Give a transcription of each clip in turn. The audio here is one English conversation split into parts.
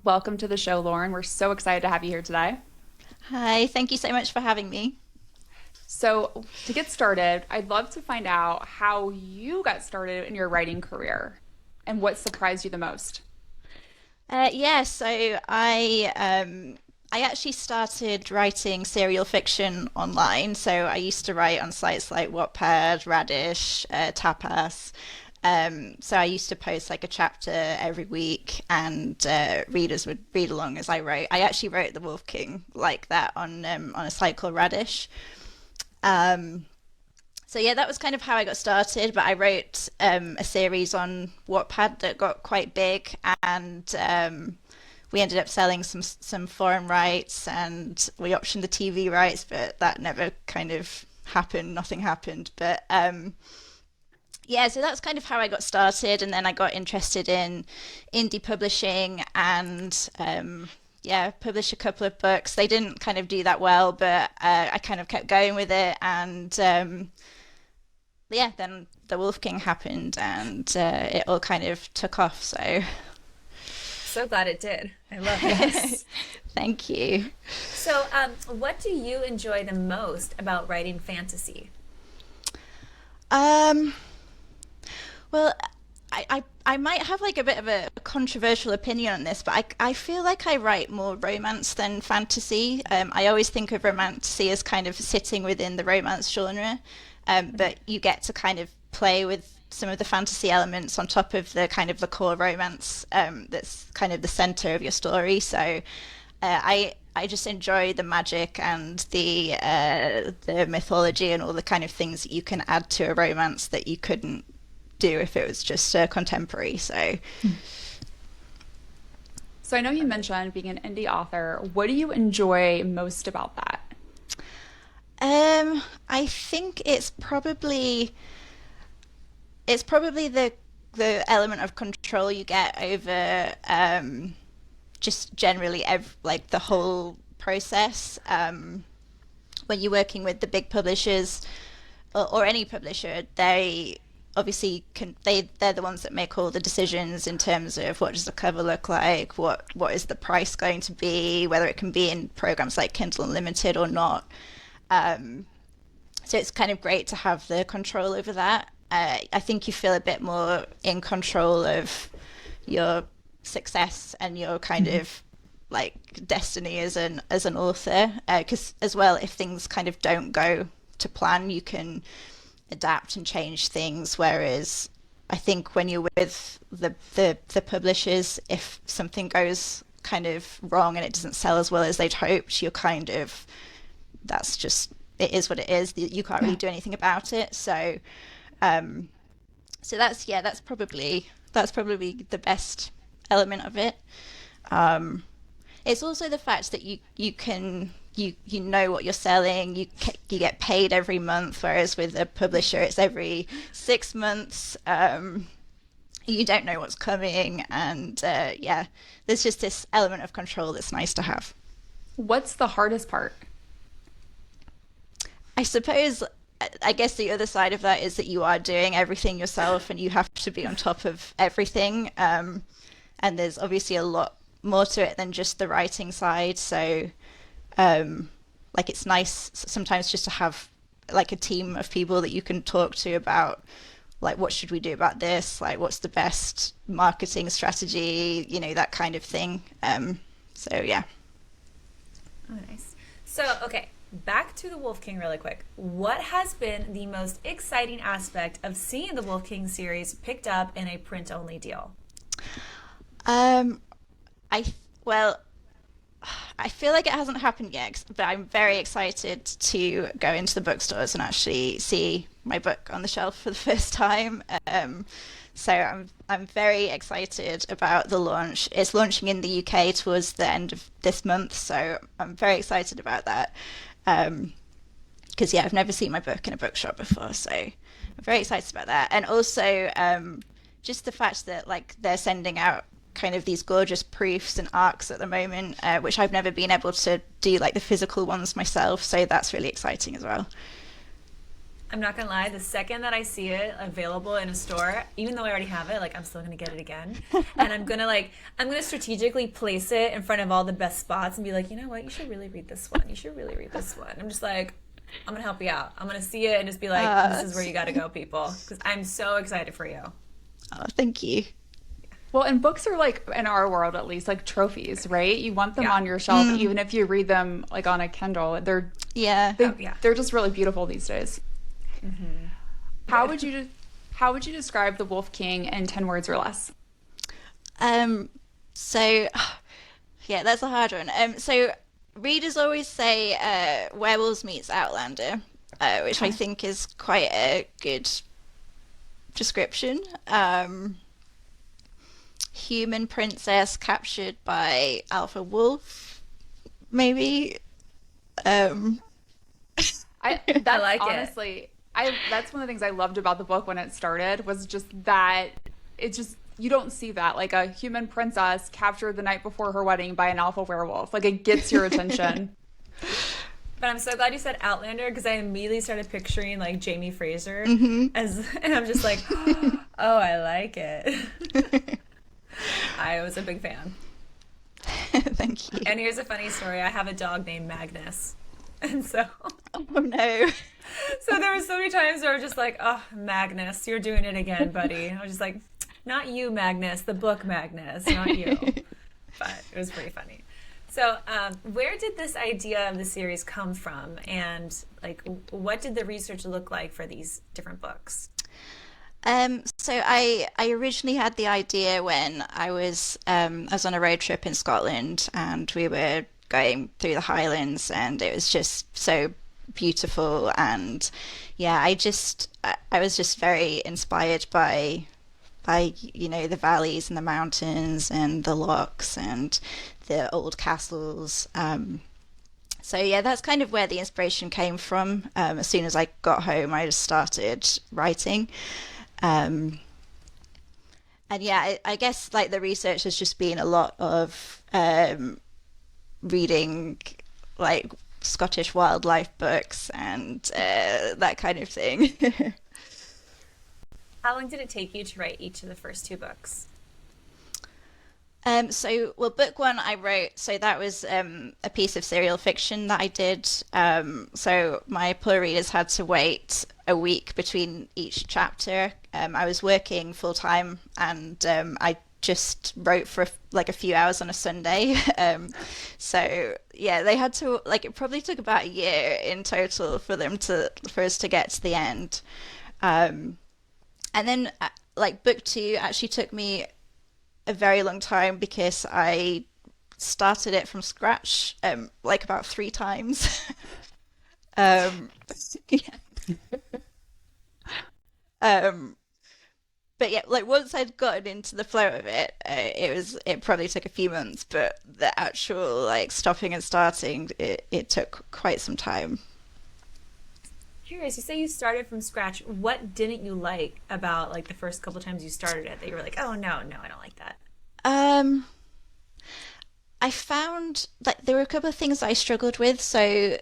Welcome to the show, Lauren. We're so excited to have you here today. Hi, thank you so much for having me. So, to get started, I'd love to find out how you got started in your writing career and what surprised you the most. Yeah, so I actually started writing serial fiction online. So I used to write on sites like Wattpad, Radish, Tapas. So I used to post like a chapter every week, and readers would read along as I wrote. I actually wrote The Wolf King like that on a site called Radish. Um, So yeah, that was kind of how I got started. But I wrote a series on Wattpad that got quite big, and we ended up selling some foreign rights, and we optioned the TV rights, but that never kind of happened. Nothing happened. But yeah, so that's kind of how I got started, and then I got interested in indie publishing, and yeah, published a couple of books. They didn't kind of do that well, but I kind of kept going with it, and yeah, then the Wolf King happened, and it all kind of took off. So So glad it did. I love this. thank you. So, what do you enjoy the most about writing fantasy? Um, well, I might have like a bit of a controversial opinion on this, but I feel like I write more romance than fantasy. I always think of romantasy as kind of sitting within the romance genre, but you get to kind of play with some of the fantasy elements on top of the kind of the core romance, that's kind of the center of your story. So I just enjoy the magic and the mythology and all the kind of things that you can add to a romance that you couldn't do if it was just contemporary. So So, I know you mentioned being an indie author. What do you enjoy most about that? I think it's probably the element of control you get over just generally like the whole process. When you're working with the big publishers, or any publisher, they obviously they're the ones that make all the decisions in terms of what does the cover look like, what is the price going to be, whether it can be in programs like Kindle Unlimited or not. So it's kind of great to have the control over that. I think you feel a bit more in control of your success and your kind of like destiny as an author. Because as well, if things kind of don't go to plan, you can adapt and change things. Whereas I think when you're with the publishers, if something goes kind of wrong and it doesn't sell as well as they'd hoped, you're kind of that's just it is what it is. You can't Yeah. really do anything about it. Um, so that's yeah, that's probably the best element of it. Um, it's also the fact that you know what you're selling. You get paid every month, whereas with a publisher, it's every 6 months. You don't know what's coming, and yeah, there's just this element of control that's nice to have. What's the hardest part? I suppose, I guess the other side of that is that you are doing everything yourself and you have to be on top of everything. And there's obviously a lot more to it than just the writing side. So, like, it's nice sometimes just to have like a team of people that you can talk to about, like, what should we do about this? Like, what's the best marketing strategy? That kind of thing. So yeah. Oh, nice. So, okay, back to the Wolf King really quick. What has been the most exciting aspect of seeing the Wolf King series picked up in a print-only deal? Um, well, I feel like it hasn't happened yet, but I'm very excited to go into the bookstores and actually see my book on the shelf for the first time. So I'm very excited about the launch. It's launching in the UK towards the end of this month, so I'm very excited about that. Because yeah, I've never seen my book in a bookshop before, so I'm very excited about that. And also, just the fact that like they're sending out kind of these gorgeous proofs and arcs at the moment, which I've never been able to do like the physical ones myself. So that's really exciting as well. I'm not gonna lie, the second that I see it available in a store, even though I already have it, like I'm still gonna get it again. And I'm gonna strategically place it in front of all the best spots and be like, you know what, you should really read this one. You should really read this one. I'm just like, I'm gonna help you out. I'm gonna see it and just be like, this is where you gotta go, people. Because I'm so excited for you. Oh, thank you. Well, and books are like, in our world at least, like trophies, right? You want them Yeah. on your shelf, even if you read them like on a Kindle. Yeah. They're just really beautiful these days. How would you describe The Wolf King in 10 words or less? So yeah, that's a hard one. So readers always say werewolves meets Outlander, which I think is quite a good description. Human princess captured by alpha wolf, maybe. That's I like it. honestly, that's one of the things I loved about the book when it started was just that it's just you don't see that like a human princess captured the night before her wedding by an alpha werewolf. Like it gets your attention. But I'm so glad you said Outlander because I immediately started picturing like Jamie Fraser as, and I'm just like, oh, I like it. I was a big fan. Thank you. And here's a funny story. I have a dog named Magnus. And so Oh no. there were so many times where I was just like, oh, Magnus, you're doing it again, buddy. I was just like, not you, Magnus, the book Magnus, not you. But it was pretty funny. So where did this idea of the series come from? And like, what did the research look like for these different books? So I originally had the idea when I was on a road trip in Scotland and we were going through the Highlands and it was just so beautiful and yeah, I was just very inspired by the valleys and the mountains and the lochs and the old castles. So yeah, that's kind of where the inspiration came from. As soon as I got home, I just started writing. And yeah, I guess like the research has just been a lot of reading like Scottish wildlife books and that kind of thing. How long did it take you to write each of the first two books? Well, book one I wrote, so that was a piece of serial fiction that I did. So my poor readers had to wait a week between each chapter. I was working full time and I just wrote for like a few hours on a Sunday. So yeah, they had to like it probably took about a year in total for us to get to the end. And then like book two actually took me a very long time because I started it from scratch like about 3 times. Yeah. But yeah, like once I'd gotten into the flow of it, it probably took a few months, but the actual like stopping and starting, it took quite some time. Curious, you say you started from scratch. What didn't you like about like the first couple times you started it that you were like, oh no, I don't like that? I found that there were a couple of things I struggled with. So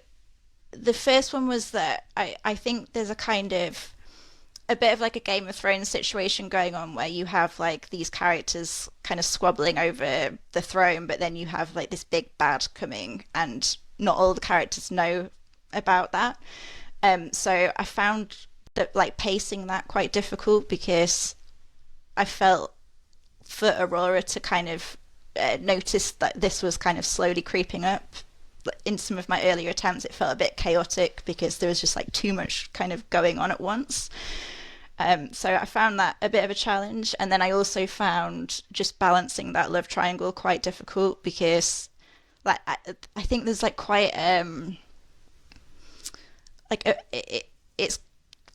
the first one was that I think there's a bit of like a Game of Thrones situation going on where you have like these characters kind of squabbling over the throne, but then you have like this big bad coming and not all the characters know about that. So I found that like pacing that quite difficult because I felt for Aurora to kind of notice that this was kind of slowly creeping up. In some of my earlier attempts, it felt a bit chaotic because there was just like too much kind of going on at once. So I found that a bit of a challenge. And then I also found just balancing that love triangle quite difficult because like I think there's like quite it's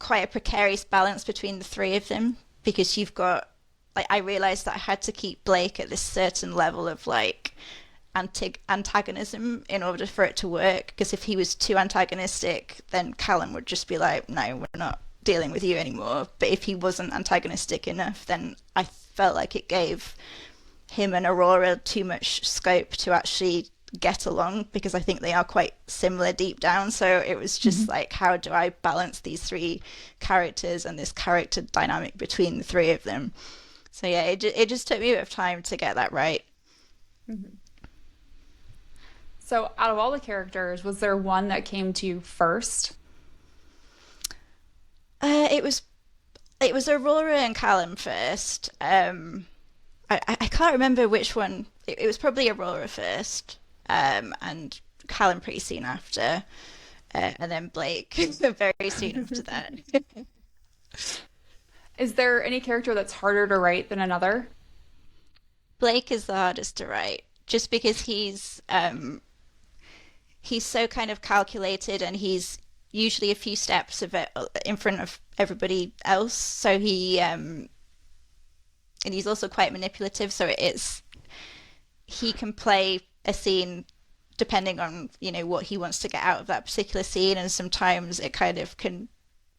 quite a precarious balance between the three of them because you've got like I realized that I had to keep Blake at this certain level of like antagonism in order for it to work because if he was too antagonistic then Callum would just be like, no, we're not dealing with you anymore. But if he wasn't antagonistic enough, then I felt like it gave him and Aurora too much scope to actually get along, because I think they are quite similar deep down. So it was just like, how do I balance these three characters and this character dynamic between the three of them? So yeah, it just took me a bit of time to get that right. So out of all the characters, was there one that came to you first? It was Aurora and Callum first. I can't remember which one. It was probably Aurora first, and Callum pretty soon after, and then Blake very soon after that. Is there any character that's harder to write than another? Blake is the hardest to write, just because he's so kind of calculated, and he's usually a few steps of it in front of everybody else. So and he's also quite manipulative. So he can play a scene depending on, what he wants to get out of that particular scene, and sometimes it kind of can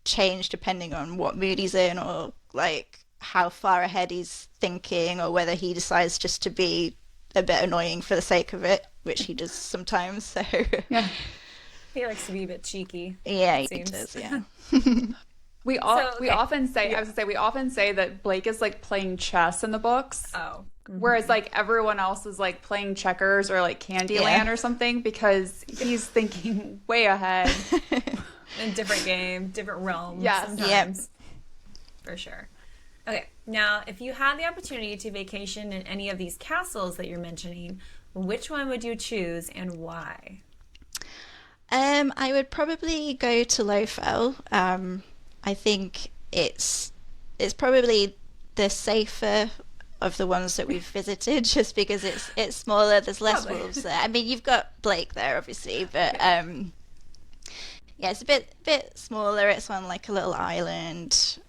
change depending on what mood he's in, or like how far ahead he's thinking, or whether he decides just to be a bit annoying for the sake of it, which he does sometimes. So Yeah. He likes to be a bit cheeky. yeah, it he seems. does. Yeah. We often say, I was gonna say, we often say that Blake is like playing chess in the books, Oh. whereas like everyone else is like playing checkers or like Candyland or something, because he's thinking way ahead. In different game, different realms. Yes. Sometimes. For sure. Okay, now if you had the opportunity to vacation in any of these castles that you're mentioning, which one would you choose and why? I would probably go to Lowfell. I think it's probably the safer of the ones that we've visited, just because it's smaller. There's less wolves there. I mean, you've got Blake there, obviously, but yeah, it's a bit smaller. It's on like a little island.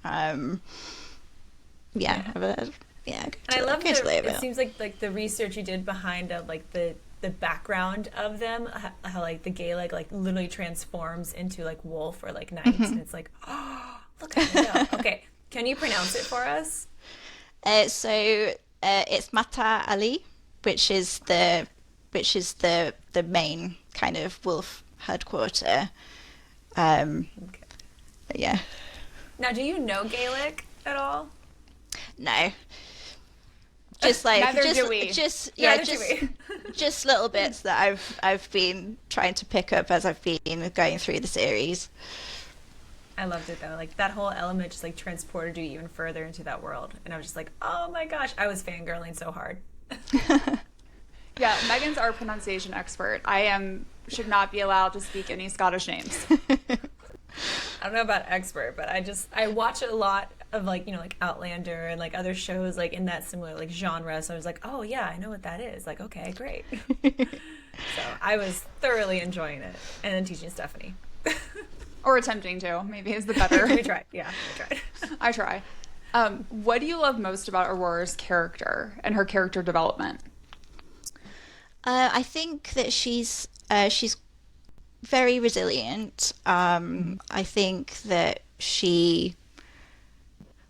Yeah. And I love it seems like the research you did behind like the background of them, how like the Gaelic like literally transforms into like wolf or like knights, and it's like, oh, look at it. Okay, can you pronounce it for us? So it's Mata Ali, which is the main kind of wolf headquarter. Okay. Yeah. Now, do you know Gaelic at all? No. Just like Neither do we. Just little bits that I've been trying to pick up as I've been going through the series. I loved it though. Like that whole element just like transported you even further into that world, and I was just like, oh my gosh, I was fangirling so hard. Yeah, Megan's our pronunciation expert. Should not be allowed to speak any Scottish names. I don't know about expert, but I watch a lot of like, like Outlander and like other shows like in that similar like genre. So I was like, oh yeah, I know what that is. Like, okay, great. So I was thoroughly enjoying it, and then teaching Stephanie. Or attempting to, maybe is the better. We tried. Yeah, I tried. I try. What do you love most about Aurora's character and her character development? I think that she's very resilient. I think that she,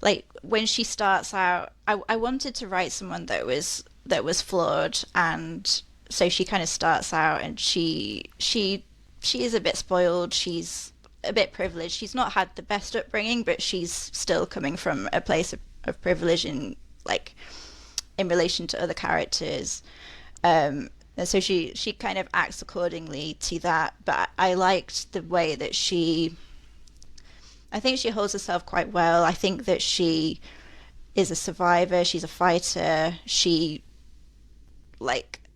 like, when she starts out, I wanted to write someone that was flawed, and so she kind of starts out, and she is a bit spoiled. She's a bit privileged. She's not had the best upbringing, but she's still coming from a place of privilege in relation to other characters. And so she kind of acts accordingly to that. But I liked the way that I think she holds herself quite well. I think that she is a survivor. She's a fighter. She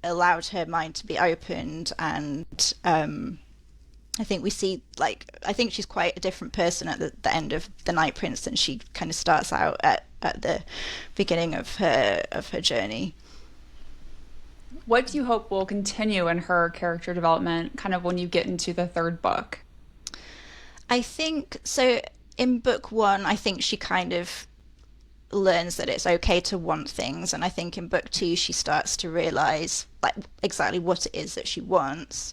allowed her mind to be opened, and I think we see I think she's quite a different person at the end of The Night Prince than she kind of starts out at the beginning of her journey. What do you hope will continue in her character development kind of when you get into the third book? I think so. In book one, I think she kind of learns that it's okay to want things, and I think in book two she starts to realize exactly what it is that she wants.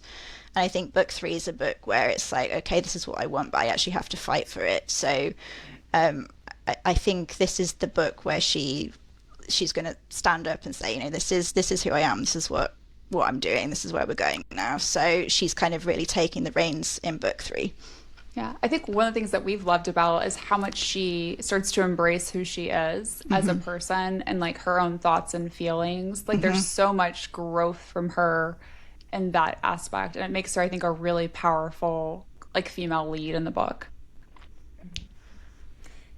And I think book three is a book where it's like, okay, this is what I want, but I actually have to fight for it. So I think this is the book where she's going to stand up and say, this is who I am. This is what what I'm doing. This is where we're going now. So she's kind of really taking the reins in book 3. Yeah, I think one of the things that we've loved about is how much she starts to embrace who she is as a person and like her own thoughts and feelings. Like there's so much growth from her in that aspect, and it makes her, I think, a really powerful like female lead in the book.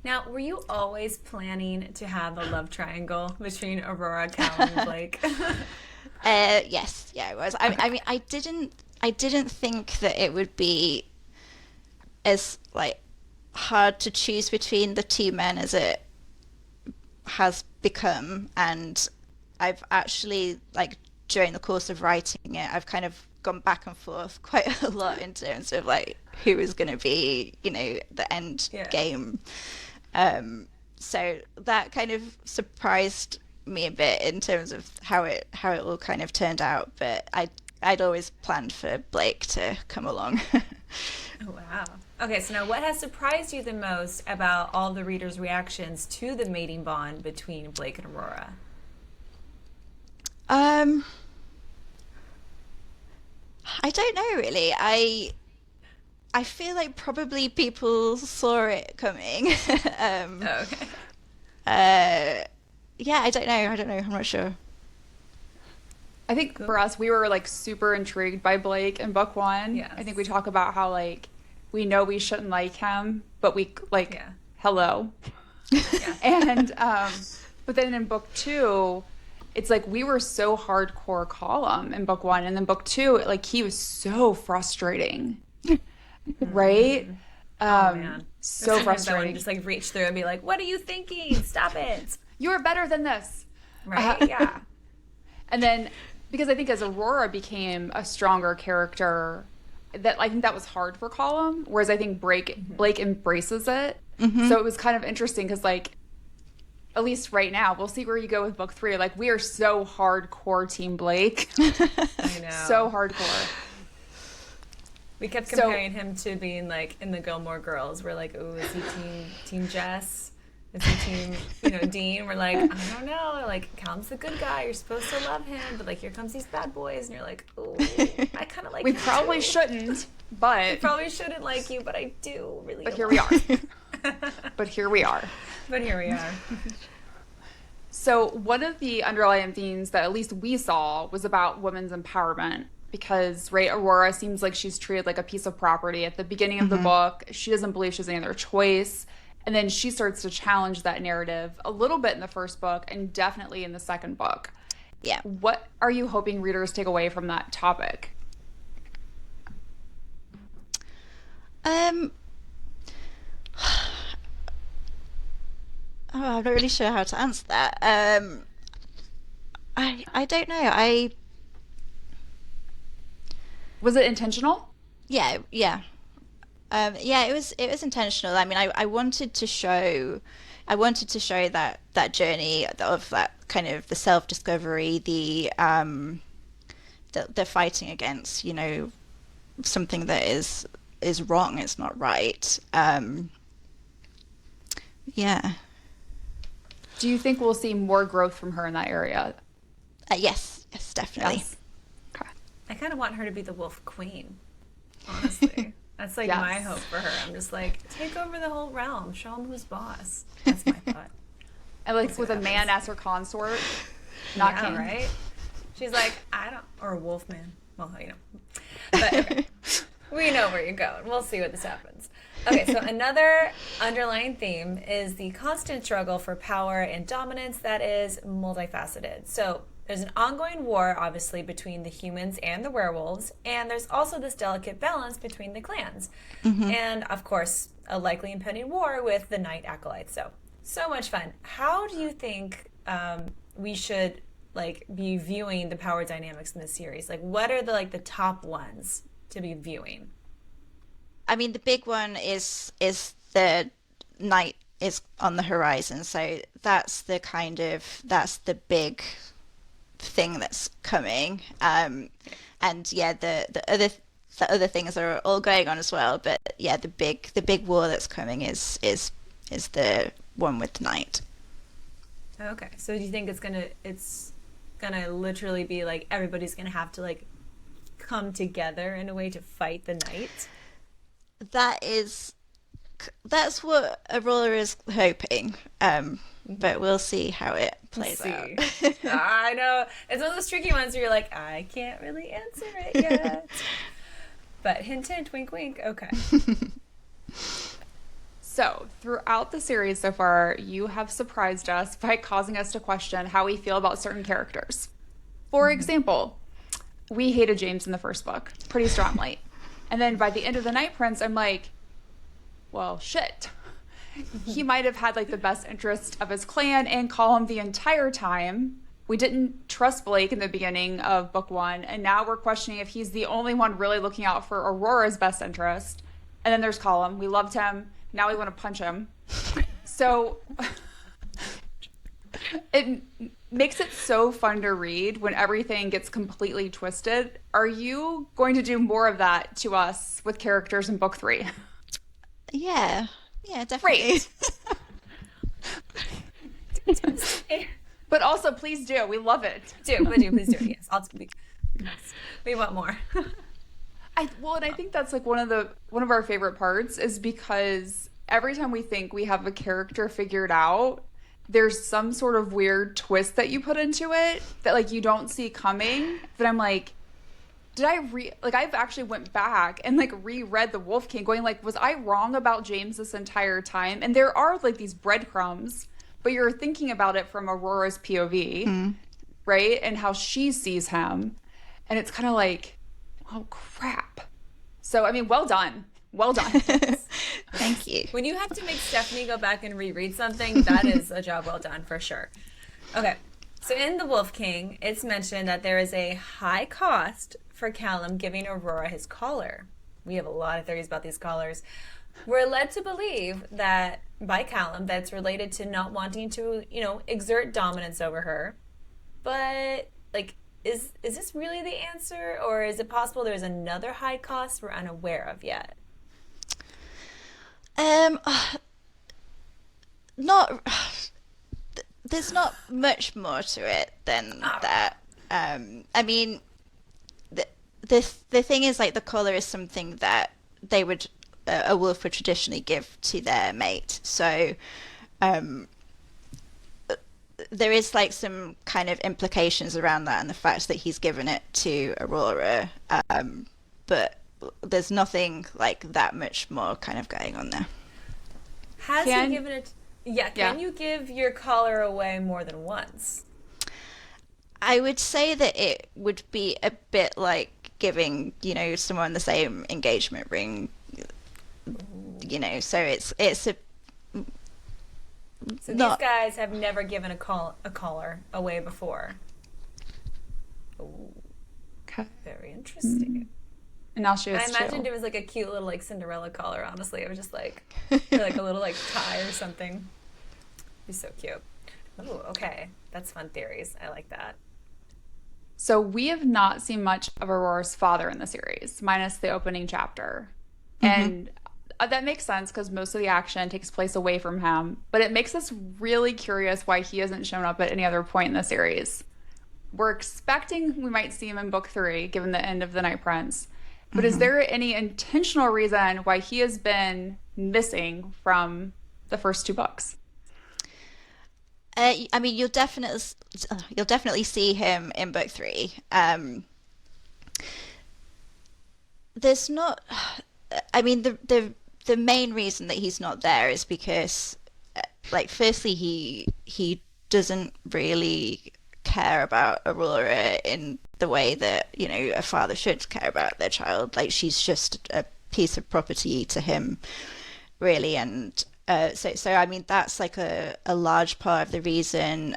Now, were you always planning to have a love triangle between Aurora, Callum, and Blake? Yes, yeah, it was. I mean, I didn't think that it would be as like hard to choose between the two men as it has become, and I've actually, like, during the course of writing it, I've kind of gone back and forth quite a lot in terms of like who is going to be, you know, the end game. So that kind of surprised me a bit in terms of how it all kind of turned out, but I'd always planned for Blake to come along. Oh, wow. Okay, so now what has surprised you the most about all the readers' reactions to the mating bond between Blake and Aurora? I don't know really. I feel like probably people saw it coming. Okay. Yeah, I don't know. I'm not sure. I think for us, we were like super intrigued by Blake in book 1. Yes. I think we talk about how like we know we shouldn't like him, but we like hello. Yeah. And but then in book 2, it's like we were so hardcore Callum in book 1, and then book 2, like he was so frustrating, right? Oh man, so frustrating. I want to just like reach through and be like, "What are you thinking? Stop it!" You are better than this, right? Yeah. And then because I think as Aurora became a stronger character, that I think that was hard for Callum, whereas I think Blake embraces it. So it was kind of interesting because like, at least right now, we'll see where you go with book 3. Like we are so hardcore Team Blake. I know. So hardcore. We kept comparing him to being like in the Gilmore Girls. We're like, "Oh, is he team Jess? Is he team, Dean?" We're like, "I don't know. Like, Callum's the good guy. You're supposed to love him, but like, here comes these bad boys." And you're like, "Oh, I kind of like." We him probably too. shouldn't, but We probably shouldn't like you, but I do really. but here we are. But here we are. But here we are. So one of the underlying themes that at least we saw was about women's empowerment. Because, right, Aurora seems like she's treated like a piece of property. At the beginning of the book, she doesn't believe she has any other choice. And then she starts to challenge that narrative a little bit in the first book and definitely in the second book. Yeah. What are you hoping readers take away from that topic? I'm not really sure how to answer that. I don't know. Was it intentional? Yeah. It was intentional. I mean, I wanted to show that journey of that kind of the self-discovery, the fighting against, something that is wrong, it's not right. Yeah. Do you think we'll see more growth from her in that area? Yes, definitely. Yes. Okay. I kind of want her to be the Wolf Queen, honestly. That's like my hope for her. I'm just like, take over the whole realm. Show him who's boss. That's my thought. And like with a man as her consort, not king. Right? She's like, or a wolf man. Well, But okay. We know where you're going. We'll see what this happens. Okay, so another underlying theme is the constant struggle for power and dominance that is multifaceted. So there's an ongoing war, obviously, between the humans and the werewolves, and there's also this delicate balance between the clans. And, of course, a likely impending war with the Night Acolytes. So much fun. How do you think we should be viewing the power dynamics in this series? Like, what are the top ones to be viewing? I mean, the big one is the night is on the horizon. So that's the big thing that's coming. And yeah, the other things are all going on as well. But yeah, the big war that's coming is the one with the night. Okay, so do you think gonna literally be like everybody's gonna have to like come together in a way to fight the night? That is, that's what Aurora is hoping. But we'll see how it plays out. I know. It's one of those tricky ones where you're like, I can't really answer it yet. But hint, hint, wink, wink. Okay. So, throughout the series so far, you have surprised us by causing us to question how we feel about certain characters. For example, we hated James in the first book pretty strongly. And then by the end of The Night Prince, I'm like, well, shit. He might have had like the best interest of his clan and Callum the entire time. We didn't trust Blake in the beginning of book 1, and now we're questioning if he's the only one really looking out for Aurora's best interest. And then there's Callum. We loved him. Now we want to punch him. So it makes it so fun to read when everything gets completely twisted. Are you going to do more of that to us with characters in book 3? Yeah, definitely. Great. But also, please do. We love it. Please do it. Yes, we want more. And I think that's like one of our favorite parts is because every time we think we have a character figured out, there's some sort of weird twist that you put into it that like you don't see coming. That I'm like, I've actually went back and like reread The Wolf King, going like, was I wrong about James this entire time? And there are like these breadcrumbs, but you're thinking about it from Aurora's POV, right? And how she sees him, and it's kind of like, oh crap. So I mean, well done. Thank you. When you have to make Stephanie go back and reread something, that is a job well done for sure. Okay, so in The Wolf King, it's mentioned that there is a high cost for Callum giving Aurora his collar. We have a lot of theories about these collars. We're led to believe that by Callum that's related to not wanting to, exert dominance over her. But like, is this really the answer, or is it possible there's another high cost we're unaware of yet? Not. There's not much more to it than that. I mean, the thing is, like, the collar is something that a wolf would traditionally give to their mate. So, there is like some kind of implications around that and the fact that he's given it to Aurora, but there's nothing like that much more kind of going on there. Has he given it? Yeah, can you give your collar away more than once? I would say that it would be a bit like giving, someone the same engagement ring, so it's a So these guys have never given a collar away before. Ooh. Okay. Very interesting. And now she has I imagined it was like a cute little like Cinderella collar, honestly. It was just like like a little like tie or something. He's so cute. Oh, okay. That's fun theories. I like that. So we have not seen much of Aurora's father in the series, minus the opening chapter. And that makes sense because most of the action takes place away from him. But it makes us really curious why he hasn't shown up at any other point in the series. We're expecting we might see him in book 3, given the end of The Night Prince. But is there any intentional reason why he has been missing from the first 2 books? I mean, you'll definitely see him in book 3. There's not. I mean, the main reason that he's not there is because, like, firstly, he doesn't really care about Aurora in the way that, a father should care about their child. Like, she's just a piece of property to him, really. And so I mean, that's like a large part of the reason.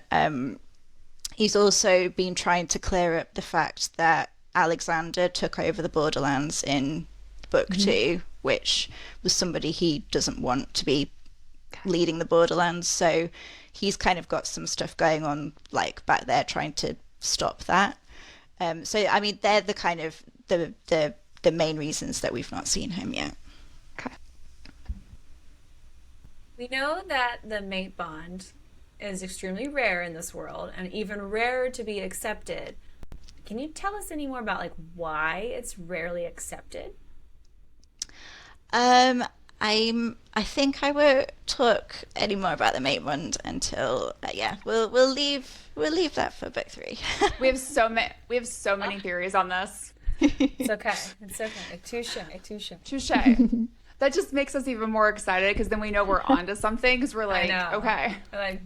He's also been trying to clear up the fact that Alexander took over the Borderlands in book 2, which was somebody he doesn't want to be leading the Borderlands. So he's kind of got some stuff going on, like, back there trying to stop that. So I mean, they're the kind of the main reasons that we've not seen him yet. Okay. We know that the mate bond is extremely rare in this world and even rarer to be accepted. Can you tell us any more about like why it's rarely accepted? I think I won't talk any more about the Maitland until we'll leave that for book 3. We have so many theories on this. It's okay. It's okay. Touche. That just makes us even more excited because then we know we're onto something because we're like, okay. We're like,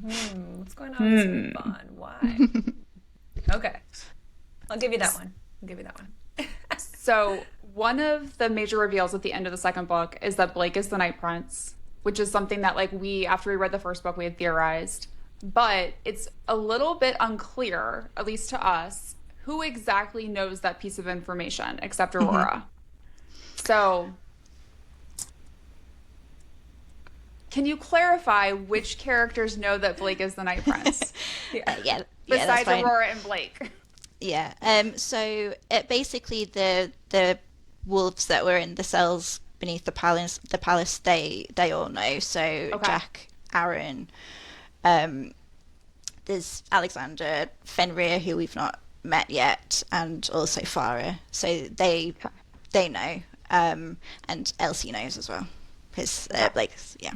what's going on with this bond? Why? Okay. I'll give you that one. So one of the major reveals at the end of the second book is that Blake is the Night Prince, which is something that like after we read the first book, we had theorized. But it's a little bit unclear, at least to us, who exactly knows that piece of information except Aurora. So can you clarify which characters know that Blake is the Night Prince? Besides Aurora and Blake. Yeah. So basically the wolves that were in the cells beneath the palace, they all know. So okay. Jack, Aaron, there's Alexander, Fenrir, who we've not met yet, and also Farah. So they know. And Elsie knows as well. His Blake's His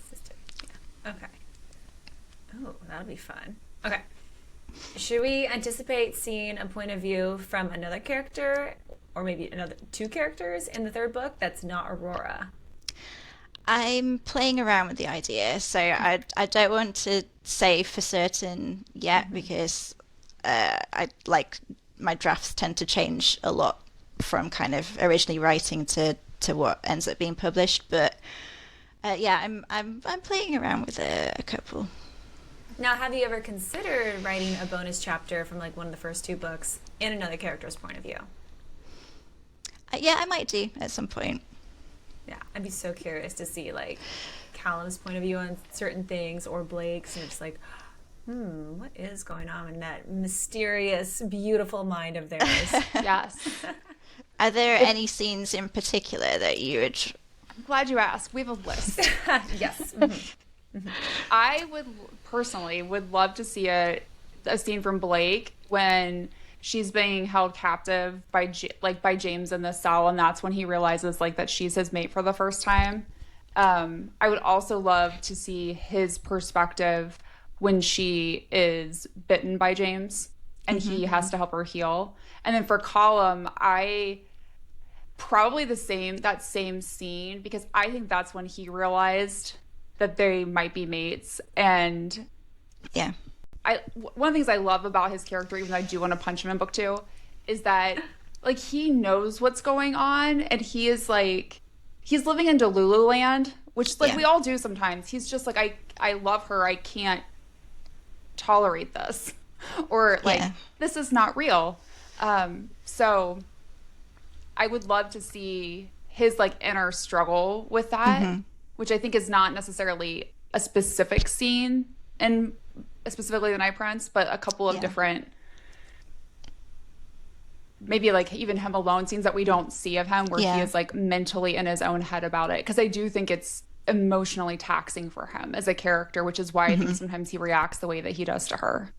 sister. Yeah. Okay. Oh, that'll be fun. Okay. Should we anticipate seeing a point of view from another character, or maybe two characters in the third book that's not Aurora? I'm playing around with the idea, so I don't want to say for certain yet because I like my drafts tend to change a lot from kind of originally writing to what ends up being published. But I'm playing around with a couple. Now, have you ever considered writing a bonus chapter from like one of the first 2 books in another character's point of view? Yeah, I might do at some point. Yeah, I'd be so curious to see like Callum's point of view on certain things or Blake's, and it's like, what is going on in that mysterious, beautiful mind of theirs? Yes. Are there any scenes in particular that you would... I'm glad you asked. We have a list. Yes. I would personally love to see a scene from Blake when she's being held captive by James in the cell, and that's when he realizes like that she's his mate for the first time. I would also love to see his perspective when she is bitten by James and he has to help her heal. And then for Callum, I probably that same scene, because I think that's when he realized that they might be mates. And yeah, one of the things I love about his character, even though I do want to punch him in book 2, is that like he knows what's going on, and he is like, he's living in Delulu land, which like we all do sometimes. He's just like, I love her, I can't tolerate this, or like this is not real. So I would love to see his like inner struggle with that, which I think is not necessarily a specific scene in specifically the Night Prince, but a couple of different, maybe like even him alone scenes that we don't see of him, where he is like mentally in his own head about it. Because I do think it's emotionally taxing for him as a character, which is why I think sometimes he reacts the way that he does to her.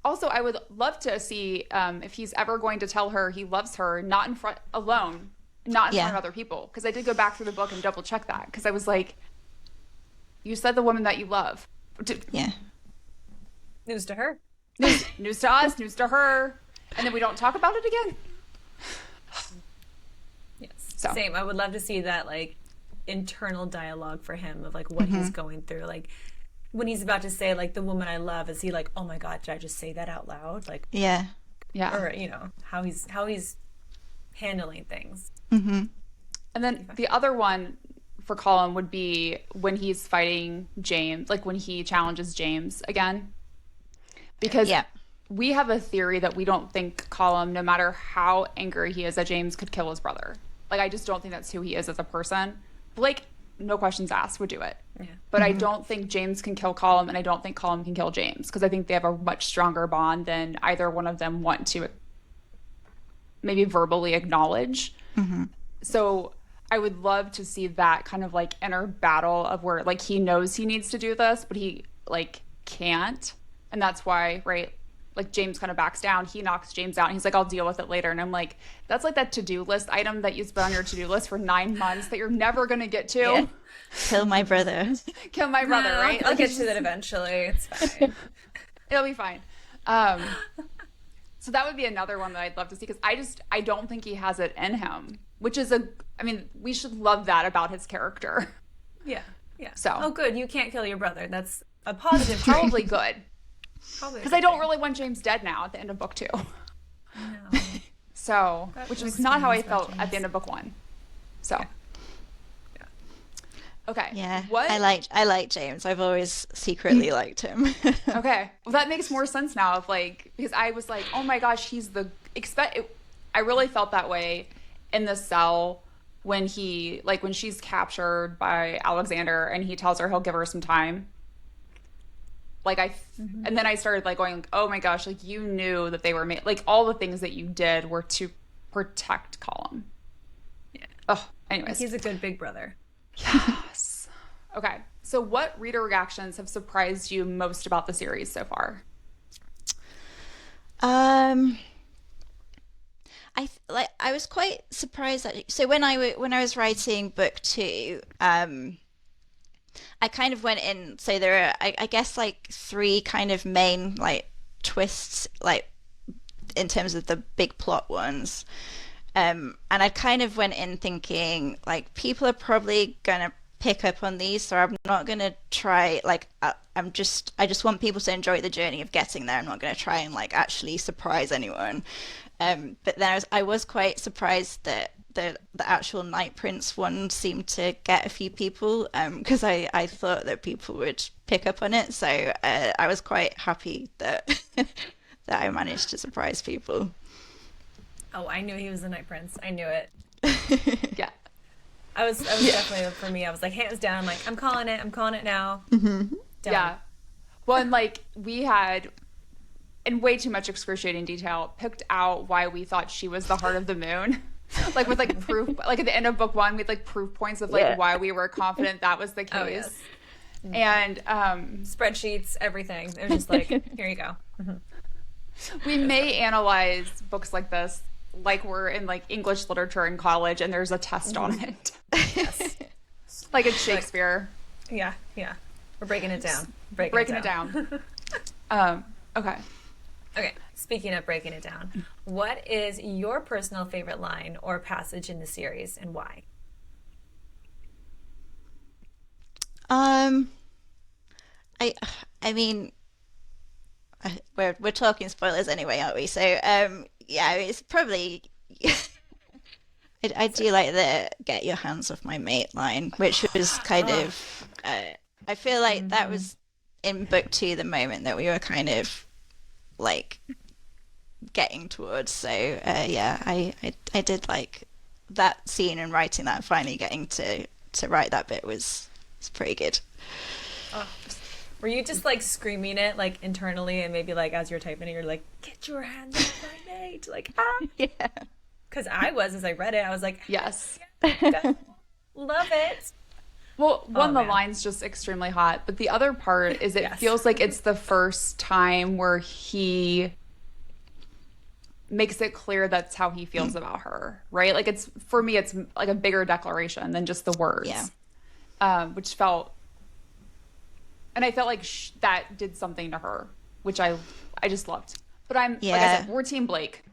Also, I would love to see if he's ever going to tell her he loves her, not in front alone, not in front of other people. Because I did go back through the book and double check that, because I was like, you said the woman that you love. News to her. News to us, news to her. And then we don't talk about it again. Yes. So. Same. I would love to see that like internal dialogue for him of like what he's going through. Like when he's about to say like the woman I love, is he like, oh my God, did I just say that out loud? Like or you know, how he's handling things. And then the other one for Callum would be when he's fighting James, like when he challenges James again. Because we have a theory that we don't think Callum, no matter how angry he is that James, could kill his brother. Like, I just don't think that's who he is as a person. Blake, no questions asked, would do it. But I don't think James can kill Callum, and I don't think Callum can kill James, because I think they have a much stronger bond than either one of them want to maybe verbally acknowledge. So I would love to see that kind of like inner battle of where like he knows he needs to do this, but he like can't. And that's why, right, like James kind of backs down. He knocks James out and he's like, I'll deal with it later. And I'm like, that's like that to-do list item that you've been on your to-do list for 9 months that you're never going to get to. Yeah. Kill my brother. Kill my brother, right? I'll get to that eventually. It's fine. It'll be fine. So that would be another one that I'd love to see, because I don't think he has it in him, which is we should love that about his character. Yeah. So. Oh, good. You can't kill your brother. That's a positive trait. Probably good. Probably. Because I don't really want James dead now at the end of book 2. No. So, That which makes was not how I sense about felt at James. the end of book 1. So. Yeah. Okay. Yeah, What? I like James. I've always secretly liked him. Okay. Well, that makes more sense now, of like, because I was like, oh my gosh, he's the I really felt that way in the cell when when she's captured by Alexander and he tells her he'll give her some time. Like and then I started like going, oh my gosh, like you knew that they were made, like all the things that you did were to protect Callum. Yeah. Oh, anyways. He's a good big brother. Yes. Okay. So what reader reactions have surprised you most about the series so far? I was quite surprised actually. So when I was writing book 2, I kind of went in. So there are, I guess, like 3 kind of main like twists, like in terms of the big plot ones. And I kind of went in thinking like people are probably gonna pick up on these, so I'm not gonna try like I just want people to enjoy the journey of getting there. I'm not gonna try and like actually surprise anyone. But then I was quite surprised that the actual Night Prince one seemed to get a few people, because I thought that people would pick up on it. So I was quite happy that that I managed to surprise people. Oh, I knew he was the Night Prince. I knew it. Yeah. I was definitely, for me, I was like, hands down, like, I'm calling it now. Mm-hmm. Done. Yeah. Well, and like we had, in way too much excruciating detail, picked out why we thought she was the Heart of the Moon. Like with like proof, like at the end of book 1, we had like proof points of like why we were confident that was the case. Oh, yes. And Spreadsheets, everything. It was just like, here you go. we may analyze books like this like we're in like English literature in college and there's a test on it. Yes. Like it's Shakespeare. Yeah. We're breaking it down. Breaking it down. Okay. Okay, speaking of breaking it down, what is your personal favorite line or passage in the series and why? I mean, we're talking spoilers anyway, aren't we? So yeah, it's probably I do like the "get your hands off my mate" line, which was kind of I feel like that was in book 2 the moment that we were kind of like getting towards. So yeah, I did like that scene, and writing that, finally getting to write that bit was pretty good. Oh. Were you just like screaming it like internally, and maybe like as you're typing it you're like, get your hands off my mate, like Yeah, because I was, as I read it I was like, Yes. love it. Well, one, the man. line's just extremely hot, but the other part is it Yes. feels like it's the first time where he makes it clear that's how he feels about her, right? Like it's, for me, it's like a bigger declaration than just the words. Yeah. Which felt, and I felt like that did something to her, which I just loved. But like I said, we're Team Blake.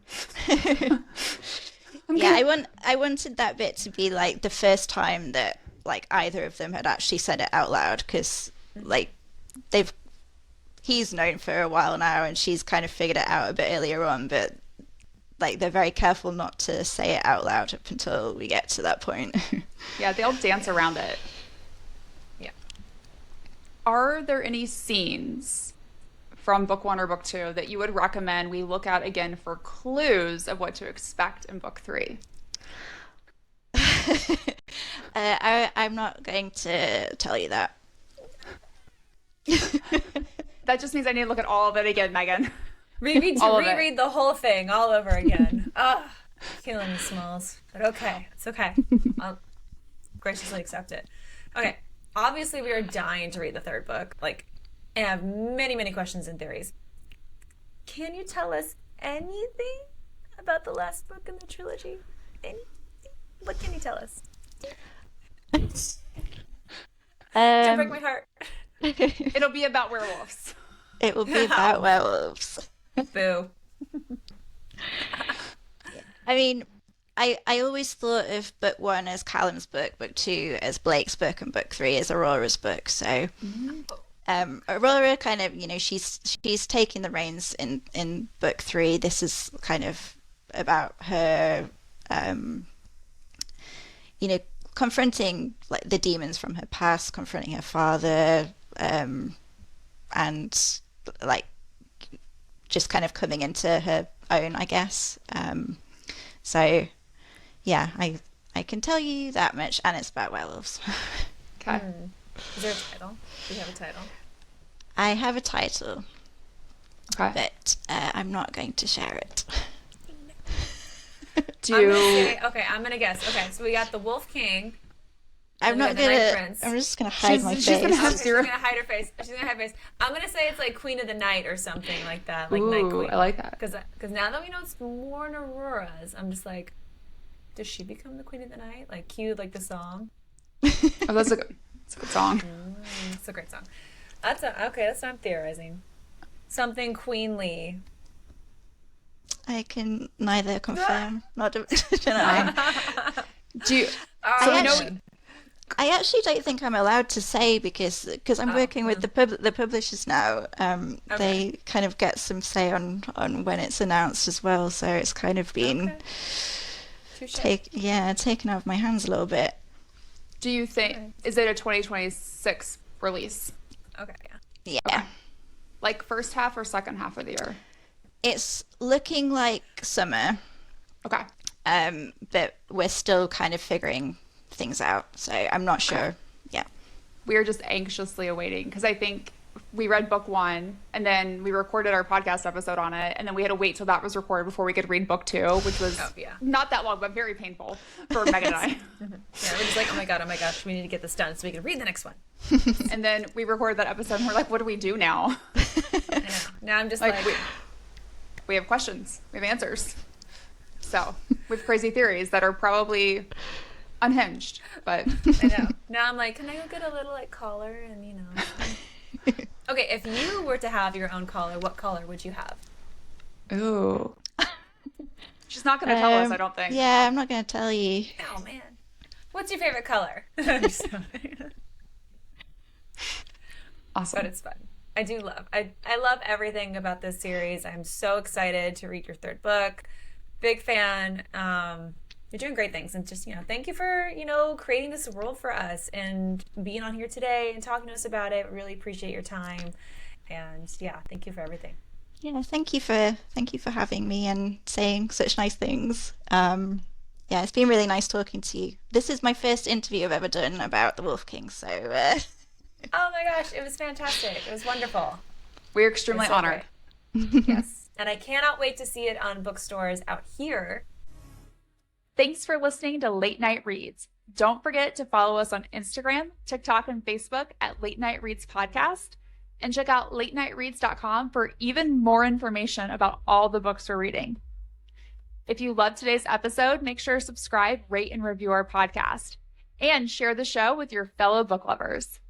I wanted that bit to be like the first time that like either of them had actually said it out loud, because like he's known for a while now and she's kind of figured it out a bit earlier on, but like they're very careful not to say it out loud up until we get to that point. Yeah, they'll dance around it. Yeah. Are there any scenes from book 1 or book 2 that you would recommend we look at again for clues of what to expect in book 3? I'm not going to tell you that. That just means I need to look at all of it again, Megan. Reread the whole thing all over again. Ugh, killing me, Smalls. But okay, it's okay. I'll graciously accept it. Okay, obviously we are dying to read the 3rd book. Like, and I have many, many questions and theories. Can you tell us anything about the last book in the trilogy? Anything? What can you tell us? Don't break my heart. It'll be about werewolves. It will be about werewolves. Boo. I mean, I always thought of book 1 as Callum's book 2 as Blake's book, and book 3 as Aurora's book. So, Aurora kind of, she's taking the reins in book 3. This is kind of about her, confronting like the demons from her past, confronting her father, and like just kind of coming into her own, I guess. So yeah, I can tell you that much, and it's about werewolves. Okay. Is there a title? Do you have a title? I have a title, Okay. but I'm not going to share it. I'm gonna guess. Okay, so we got the Wolf King. I'm not the Night gonna. Prince. I'm just gonna hide my she's face. gonna have She's zero. gonna hide her face. She's gonna hide her face. I'm gonna say it's like Queen of the Night or something like that, like Ooh, Night Queen. I like that. Because now that we know it's more than Aurora's, I'm just like, does she become the Queen of the Night? Like cue like the song. Oh, that's a good song. It's a great song. That's what I'm theorizing. Something queenly. I can neither confirm nor deny. Do you? I actually don't think I'm allowed to say because I'm working with the publishers now. They kind of get some say on when it's announced as well, so it's kind of been taken out of my hands a little bit. Do you think is it a 2026 release? Okay, Yeah. Okay. Like first half or second half of the year? It's looking like summer, Okay. but we're still kind of figuring things out, so I'm not sure. Yeah. We are just anxiously awaiting because I think we read book 1 and then we recorded our podcast episode on it, and then we had to wait till that was recorded before we could read book 2, which was not that long but very painful for Megan and I. Yeah, we're just like, oh my gosh, we need to get this done so we can read the next one. And then we recorded that episode and we're like, what do we do now? I know. Now I'm just like we have questions, we have answers. So with crazy theories that are probably unhinged, but I know. Now I'm like, can I go get a little like collar and Okay, if you were to have your own collar, what collar would you have? Ooh. She's not going to tell us, I don't think. Yeah, I'm not going to tell you. Oh man, what's your favorite color? Awesome. But it's fun. I love everything about this series. I'm so excited to read your 3rd book. Big fan. You're doing great things, and just thank you for creating this world for us and being on here today and talking to us about it. Really appreciate your time, and thank you for everything. Yeah, thank you for having me and saying such nice things. It's been really nice talking to you. This is my first interview I've ever done about the Wolf King, so. Oh my gosh, it was fantastic. It was wonderful. We're extremely honored. Yes, and I cannot wait to see it on bookstores out here. Thanks for listening to Late Night Reads. Don't forget to follow us on Instagram, TikTok, and Facebook at Late Night Reads Podcast. And check out latenightreads.com for even more information about all the books we're reading. If you loved today's episode, make sure to subscribe, rate, and review our podcast. And share the show with your fellow book lovers.